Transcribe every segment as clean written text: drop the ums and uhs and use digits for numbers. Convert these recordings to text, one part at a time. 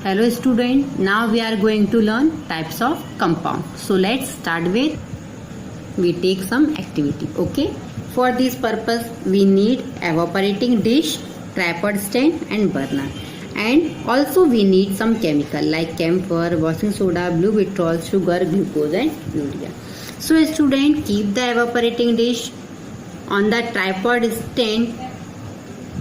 Hello student, now we are going to learn types of compound. So let's start with, we take some activity, okay? For this purpose we need evaporating dish, tripod stand and burner. And also we need some chemical like camphor, washing soda, blue vitriol, sugar, glucose and urea. So student, keep the evaporating dish on the tripod stand,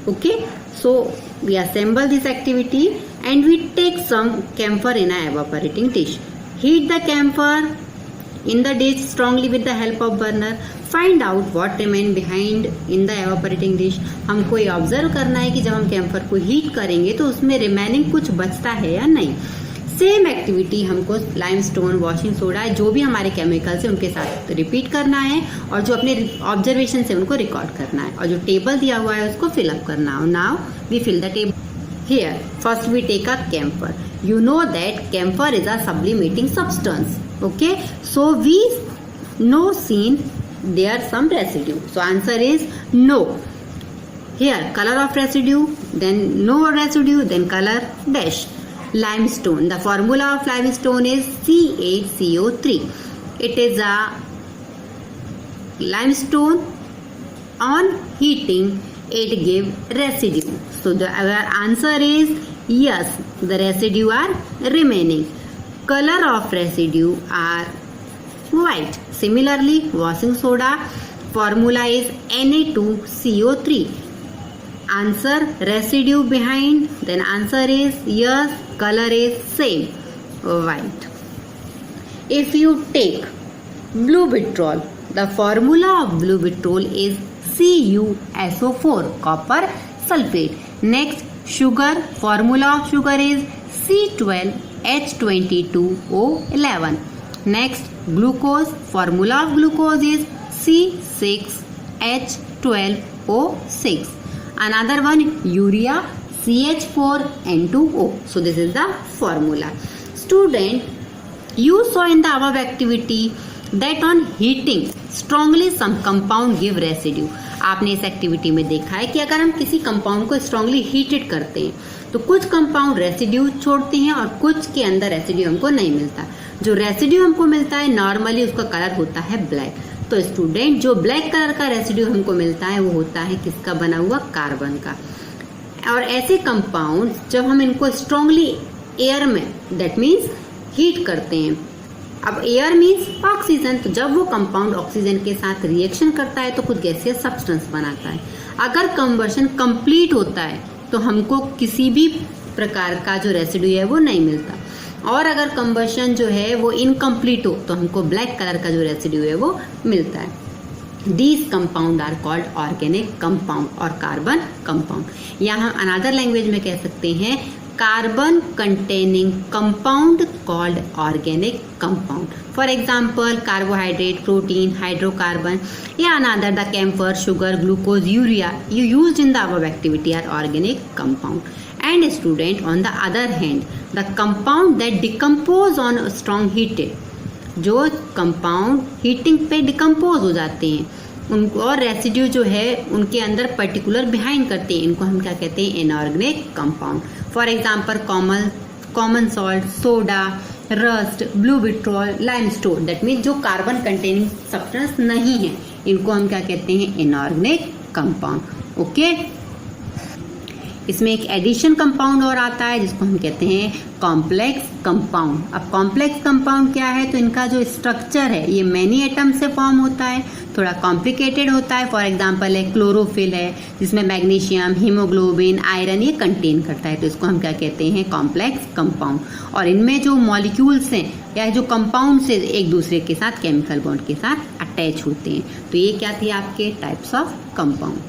okay? So we assemble this activity and we take some camphor in a evaporating dish. Heat the camphor in the dish strongly with the help of burner. Find out what remain behind in the evaporating dish. हमको ये observe करना है कि जब हम camphor को heat करेंगे तो उसमें रिमेनिंग कुछ बचता है या नहीं. सेम एक्टिविटी हमको लाइमस्टोन, वॉशिंग सोडा, जो भी हमारे केमिकल्स है उनके साथ रिपीट करना है और जो अपने ऑब्जर्वेशन से उनको रिकॉर्ड करना है और जो टेबल दिया हुआ है उसको फिलअप करना है. Now we fill the table. Here, first we take a camphor. You know that camphor is a sublimating substance. Okay, so we know seen there some residue. So answer is no. Here, color of residue, then no residue, then color dash. Limestone. The formula of limestone is CaCO3. It is a limestone. On heating, it give residue. So the our answer is yes, the residue are remaining. Color of residue are white. Similarly, washing soda formula is Na2CO3. Answer residue behind, then answer is yes, color is same, white. If you take blue vitriol, the formula of blue vitriol is CuSO4, copper sulfate. Next, sugar, formula of sugar is C12H22O11. Next, glucose, formula of glucose is C6H12O6. Another one, urea, CH4N2O. So this is the formula. Student, you saw in the above activity that on heating strongly some compound give residue. आपने इस activity में देखा है कि अगर हम किसी compound को स्ट्रांगली हीटेड करते हैं तो कुछ कंपाउंड रेसिड्यू छोड़ते हैं और कुछ के अंदर रेसिड्यू हमको नहीं मिलता. जो रेसिड्यू हमको मिलता है नॉर्मली उसका कलर होता है ब्लैक. तो स्टूडेंट, जो ब्लैक कलर का रेसिड्यू हमको मिलता है वो होता है किसका बना हुआ, कार्बन का. और ऐसे कंपाउंड जब हम इनको स्ट्रांगली एयर में, दैट मीन्स हीट करते हैं, अब एयर मीन्स ऑक्सीजन, तो जब वो कंपाउंड ऑक्सीजन के साथ रिएक्शन करता है तो कुछ गैसियस सब्सटेंस बनाता है. अगर कन्वर्शन कंप्लीट होता है तो हमको किसी भी प्रकार का जो रेसिड्यू है वो नहीं मिलता. और अगर कन्वर्शन जो है वो इनकम्प्लीट हो तो हमको ब्लैक कलर का जो रेसिड्यू है वो मिलता है. These compound are called organic compound और कार्बन कंपाउंड. यहाँ अनदर लैंग्वेज में कह सकते हैं carbon containing compound called organic compound. For example, carbohydrate, protein, hydrocarbon, another the camphor, sugar, glucose, urea you used in the above activity are organic compound. And student, on the other hand, the compound that decompose on strong heated, जो compound heating पे decompose हो जाते हैं उनको और residue जो है उनके अंदर पर्टिकुलर बिहाइंड करते हैं, इनको हम क्या कहते हैं, inorganic compound. For example common salt, soda, rust, blue vitriol, limestone, that means जो कार्बन कंटेनिंग सब्सटेंस नहीं है इनको हम क्या कहते हैं, इनऑर्गेनिक कंपाउंड. ओके, इसमें एक एडिशन कंपाउंड और आता है जिसको हम कहते हैं कॉम्प्लेक्स कंपाउंड. अब कॉम्प्लेक्स कंपाउंड क्या है, तो इनका जो स्ट्रक्चर है ये मैनी एटम से फॉर्म होता है, थोड़ा कॉम्प्लिकेटेड होता है. फॉर एग्जांपल है क्लोरोफिल है जिसमें मैग्नीशियम, हीमोग्लोबिन, आयरन ये कंटेन करता है, तो इसको हम क्या कहते हैं, कॉम्प्लेक्स कंपाउंड. और इनमें जो मॉलिक्यूल्स हैं या जो कंपाउंड्स हैं एक दूसरे के साथ केमिकल बॉन्ड के साथ अटैच होते हैं. तो ये क्या थे आपके टाइप्स ऑफ कंपाउंड.